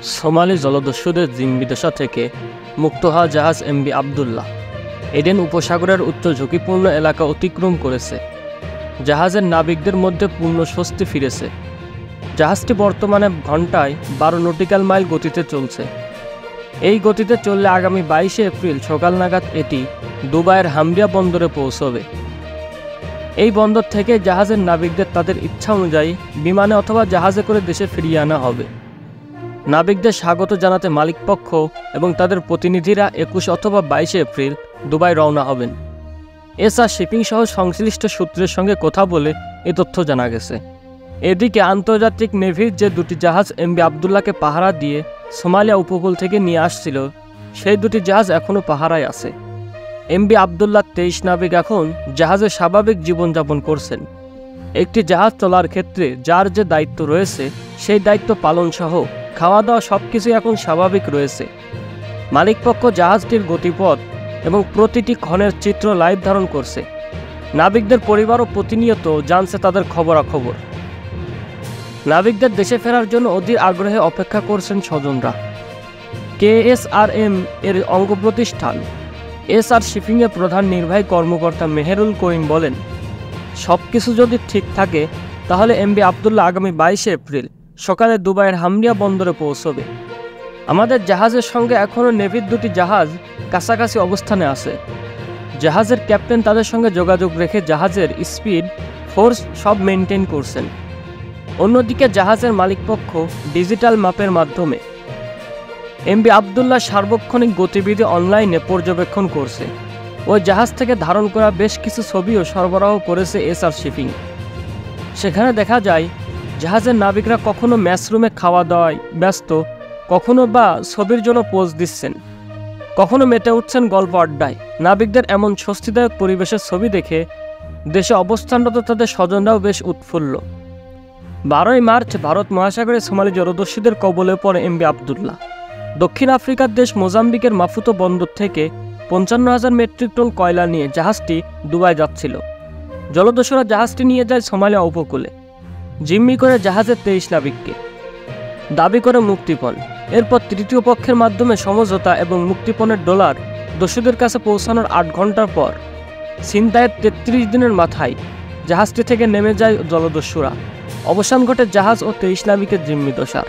Somali জলদস্যুদের জিম্মিদশা থেকে মুক্ত হওয়া জাহাজ এমভি আবদুল্লাহ এডেন উপসাগরের উত্তর ঝুঁকিপূর্ণ এলাকা অতিক্রম করেছে। জাহাজের নাবিকদের মধ্যে পূর্ণ স্বস্তি ফিরেছে। জাহাজটি বর্তমানে ঘন্টায় 12 নটিক্যাল মাইল গতিতে চলছে। এই গতিতে চললে আগামী 22 এপ্রিল সকাল নাগাদ এটি দুবাইয়ের হামরিয়া বন্দরে পৌঁছবে। এই বন্দর থেকে জাহাজের নাবিকদের তাদের ইচ্ছা অনুযায়ী বিমানে অথবা জাহাজে করে দেশে ফিরিয়ে আনা হবে। নাবিকদের স্বাগত জানাতে মালিকপক্ষ এবং তাদের প্রতিনিধিরা 21 অথবা 22 এপ্রিল দুবাই রওনা হবেন। এসআর শিপিং সহ সংশ্লিষ্ট সূত্রের সঙ্গে কথা বলে এ তথ্য জানা গেছে। এদিকে আন্তর্জাতিক নেভির যে দুটি জাহাজ এমভি আবদুল্লাহকে পাহারা দিয়ে সোমালিয়া উপকূল থেকে নিয়ে আসছিল, সেই দুটি জাহাজ এখনও পাহারায় আছে। এমভি আবদুল্লাহ 23 নাবিক এখন জাহাজে স্বাভাবিক জীবনযাপন করছেন। একটি জাহাজ চলার ক্ষেত্রে যার যে দায়িত্ব রয়েছে সেই দায়িত্ব পালন সহ খাওয়া দাওয়া সবকিছুই এখন স্বাভাবিক রয়েছে। মালিকপক্ষ জাহাজটির গতিপথ এবং প্রতিটি ক্ষণের চিত্র লাইভ ধারণ করছে। নাবিকদের পরিবারও প্রতিনিয়ত জানছে তাদের খবরাখবর। নাবিকদের দেশে ফেরার জন্য অধীর আগ্রহে অপেক্ষা করছেন স্বজনরা। কেএসআরএম এর অঙ্গ প্রতিষ্ঠান এসআর শিপিংয়ের প্রধান নির্বাহী কর্মকর্তা মেহেরুল করিম বলেন, সবকিছু যদি ঠিক থাকে তাহলে এমভি আবদুল্লাহ আগামী 22 এপ্রিল সকালে দুবাইয়ের হামরিয়া বন্দরে পৌঁছবে। আমাদের জাহাজের সঙ্গে এখনও নেভির দুটি জাহাজ কাছাকাছি অবস্থানে আছে। জাহাজের ক্যাপ্টেন তাদের সঙ্গে যোগাযোগ রেখে জাহাজের স্পিড, ফোর্স সব মেনটেন করছেন। অন্যদিকে জাহাজের মালিকপক্ষ ডিজিটাল ম্যাপের মাধ্যমে এমভি আবদুল্লাহ সার্বক্ষণিক গতিবিধি অনলাইনে পর্যবেক্ষণ করছে। ওই জাহাজ থেকে ধারণ করা বেশ কিছু ছবিও সরবরাহ করেছে এসআর শিপিং। সেখানে দেখা যায় জাহাজের নাবিকরা কখনো ম্যাচরুমে খাওয়া দাওয়ায় ব্যস্ত, কখনো বা ছবির জন্য পোজ দিচ্ছেন, কখনো মেতে উঠছেন গল্প আড্ডায়। নাবিকদের এমন স্বস্তিদায়ক পরিবেশের ছবি দেখে দেশে অবস্থানরত তাদের স্বজনরাও বেশ উৎফুল্ল। 12 মার্চ ভারত মহাসাগরে সোমালি জলদস্যুদের কবলে পড়ে এমভি আবদুল্লাহ। দক্ষিণ আফ্রিকার দেশ মোজাম্বিকের মাফুতো বন্দর থেকে 55,000 মেট্রিক টন কয়লা নিয়ে জাহাজটি দুবাই যাচ্ছিল। জলদস্যুরা জাহাজটি নিয়ে যায় সোমালিয়া উপকূলে। জিম্মি করে জাহাজের 23 নাবিককে, দাবি করে মুক্তিপণ। এরপর তৃতীয় পক্ষের মাধ্যমে সমঝোতা এবং মুক্তিপণের ডলার দস্যুদের কাছে পৌঁছানোর 8 ঘন্টার পর ছিনতাইয়ের 33 দিনের মাথায় জাহাজটি থেকে নেমে যায় জলদস্যুরা। অবসান ঘটে জাহাজ ও 23 নাবিকের জিম্মি দশার।